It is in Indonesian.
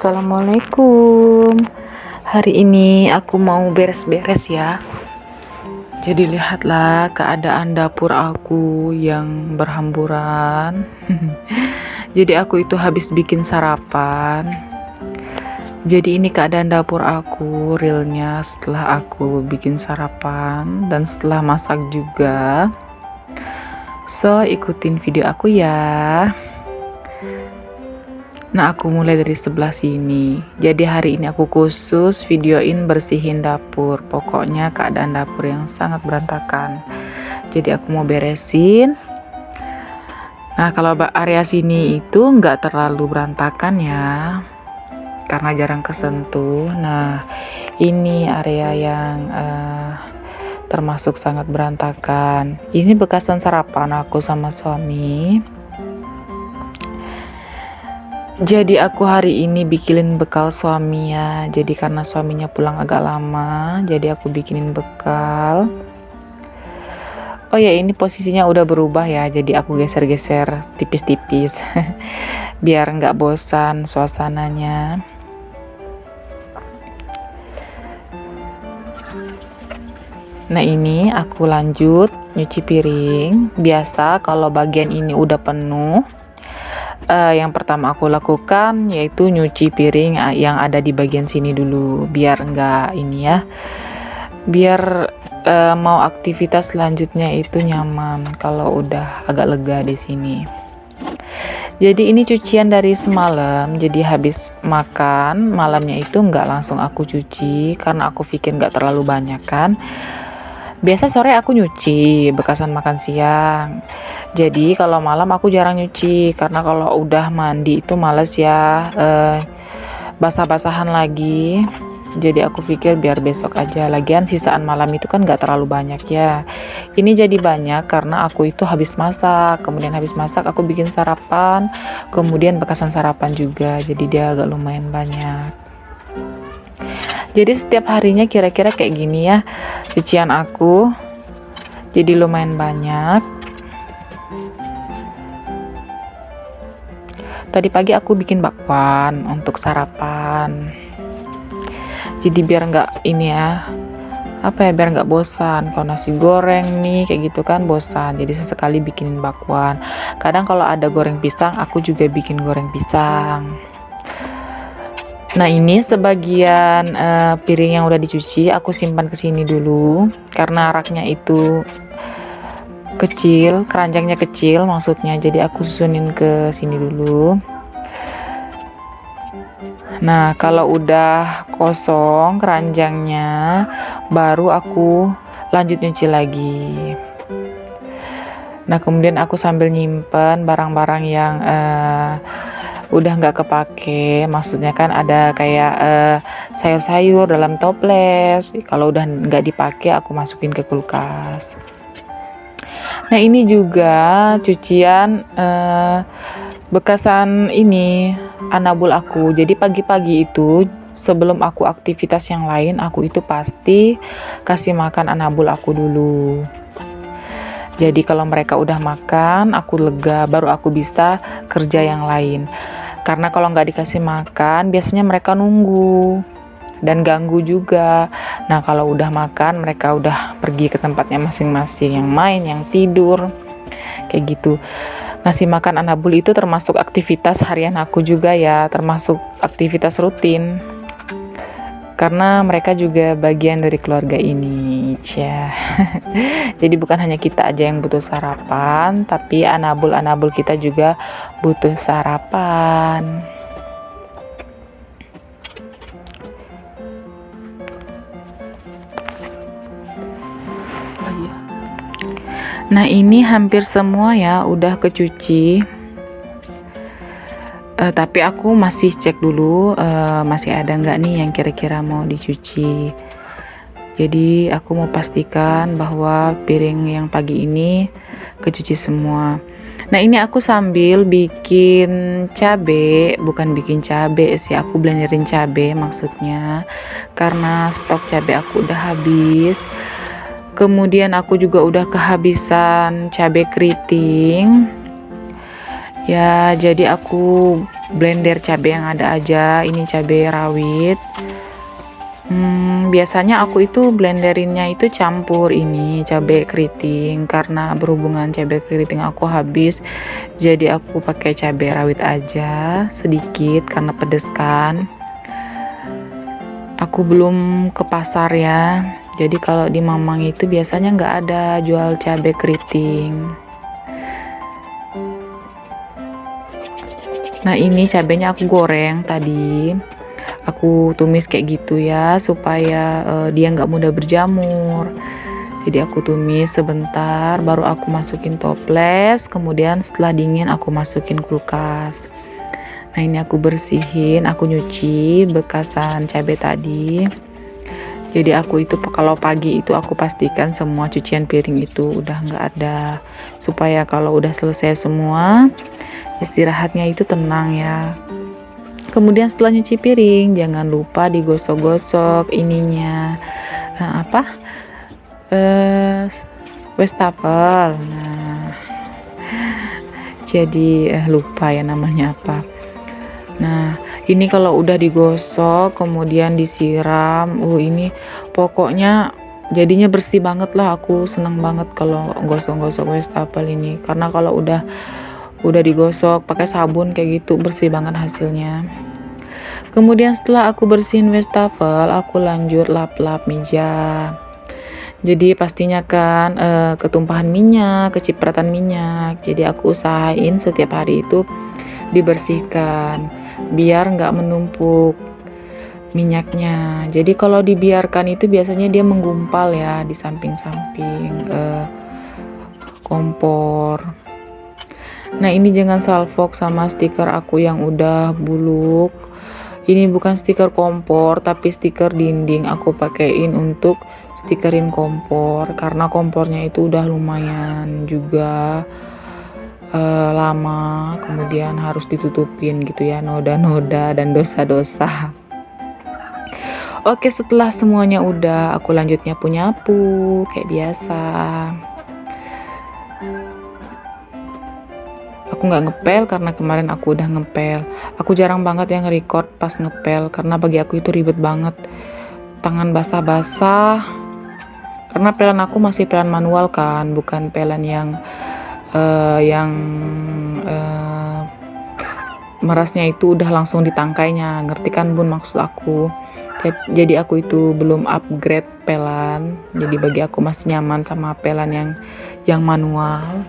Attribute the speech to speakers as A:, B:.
A: Assalamualaikum. Hari ini aku mau beres-beres ya. Jadi lihatlah keadaan dapur aku yang berhamburan. Jadi aku itu habis bikin sarapan. Jadi ini keadaan dapur aku realnya setelah aku bikin sarapan dan setelah masak juga. So ikutin video aku ya. Nah, aku mulai dari sebelah sini. Jadi hari ini aku khusus videoin bersihin dapur. Pokoknya keadaan dapur yang sangat berantakan. Jadi aku mau beresin. Nah, kalau area sini itu nggak terlalu berantakan ya, karena jarang kesentuh. Nah, ini area yang termasuk sangat berantakan. Ini bekasan sarapan aku sama suami. Jadi aku hari ini bikinin bekal suami ya. Jadi karena suaminya pulang agak lama, jadi aku bikinin bekal. Oh ya, ini posisinya udah berubah ya. Jadi aku geser-geser tipis-tipis biar nggak bosan suasananya. Nah, ini aku lanjut nyuci piring. Biasa kalau bagian ini udah penuh, yang pertama aku lakukan yaitu nyuci piring yang ada di bagian sini dulu, biar enggak ini ya, biar mau aktivitas selanjutnya itu nyaman kalau udah agak lega di sini. Jadi ini cucian dari semalam, jadi habis makan malamnya itu enggak langsung aku cuci karena aku pikir enggak terlalu banyak kan. Biasa sore aku nyuci bekasan makan siang. Jadi kalau malam aku jarang nyuci karena kalau udah mandi itu males ya, basah-basahan lagi. Jadi aku pikir biar besok aja. Lagian sisaan malam itu kan gak terlalu banyak ya. Ini jadi banyak karena aku itu habis masak. Kemudian habis masak aku bikin sarapan. Kemudian bekasan sarapan juga. Jadi dia agak lumayan banyak. Jadi setiap harinya kira-kira kayak gini ya cucian aku. Jadi lumayan banyak. Tadi pagi aku bikin bakwan untuk sarapan. Jadi biar nggak ini ya, biar nggak bosan. Kalau nasi goreng nih kayak gitu kan bosan. Jadi sesekali bikin bakwan. Kadang kalau ada goreng pisang, aku juga bikin goreng pisang. Nah, ini sebagian piring yang udah dicuci aku simpan ke sini dulu karena raknya itu kecil, keranjangnya kecil maksudnya. Jadi aku susunin ke sini dulu. Nah, kalau udah kosong keranjangnya, baru aku lanjut nyuci lagi. Nah, kemudian aku sambil nyimpen barang-barang yang udah nggak kepake, maksudnya kan ada kayak sayur-sayur dalam toples. Kalau udah nggak dipakai aku masukin ke kulkas. Nah, ini juga cucian bekasan ini anabul aku. Jadi pagi-pagi itu sebelum aku aktivitas yang lain, aku itu pasti kasih makan anabul aku dulu. Jadi kalau mereka udah makan, aku lega, baru aku bisa kerja yang lain. Karena kalau nggak dikasih makan, biasanya mereka nunggu dan ganggu juga. Nah, kalau udah makan, mereka udah pergi ke tempatnya masing-masing, yang main, yang tidur, kayak gitu. Ngasih makan anabul itu termasuk aktivitas harian aku juga ya, termasuk aktivitas rutin. Karena mereka juga bagian dari keluarga ini, cia. Jadi bukan hanya kita aja yang butuh sarapan, tapi anabul-anabul kita juga butuh sarapan. Nah, ini hampir semua ya udah kecuci. Tapi aku masih cek dulu masih ada nggak nih yang kira-kira mau dicuci. Jadi aku mau pastikan bahwa piring yang pagi ini kecuci semua. Nah, ini aku sambil bikin cabe, bukan bikin cabe sih, aku blenderin cabe maksudnya. Karena stok cabe aku udah habis. Kemudian aku juga udah kehabisan cabe keriting. Ya, jadi aku blender cabai yang ada aja. Ini cabai rawit. Biasanya aku itu blenderinnya itu campur ini cabai keriting, karena berhubungan cabai keriting aku habis, jadi aku pakai cabai rawit aja sedikit karena pedes kan. Aku belum ke pasar ya, jadi kalau di Mamang itu biasanya nggak ada jual cabai keriting. Nah, ini cabenya aku goreng tadi. Aku tumis kayak gitu ya, supaya dia nggak mudah berjamur. Jadi aku tumis sebentar, baru aku masukin toples, kemudian setelah dingin aku masukin kulkas. Nah, ini aku bersihin, aku nyuci bekasan cabai tadi. Jadi aku itu kalau pagi itu aku pastikan semua cucian piring itu udah nggak ada, supaya kalau udah selesai semua istirahatnya itu tenang ya. Kemudian setelah nyuci piring jangan lupa digosok-gosok ininya wastafel. Nah, jadi lupa ya namanya apa. Nah, ini kalau udah digosok kemudian disiram, ini pokoknya jadinya bersih banget lah. Aku seneng banget kalau gosok-gosok wastafel ini, karena kalau udah digosok pakai sabun kayak gitu bersih banget hasilnya. Kemudian setelah aku bersihin wastafel, aku lanjut lap-lap meja. Jadi pastinya kan ketumpahan minyak, kecipratan minyak. Jadi aku usahain setiap hari itu dibersihkan biar nggak menumpuk minyaknya. Jadi kalau dibiarkan itu biasanya dia menggumpal ya di samping-samping kompor. Nah, ini jangan salfok sama stiker aku yang udah buluk. Ini bukan stiker kompor tapi stiker dinding, aku pakein untuk stikerin kompor karena kompornya itu udah lumayan juga lama, kemudian harus ditutupin gitu ya noda-noda dan dosa-dosa. Oke, setelah semuanya udah, aku lanjut nyapu-nyapu kayak biasa. Aku nggak ngepel karena kemarin aku udah ngepel. Aku jarang banget yang record pas ngepel karena bagi aku itu ribet banget. Tangan basah-basah. Karena pelan aku masih pelan manual kan, bukan pelan yang merasnya itu udah langsung ditangkainya. Ngerti kan Bun maksud aku? Jadi aku itu belum upgrade pelan. Jadi bagi aku masih nyaman sama pelan yang manual.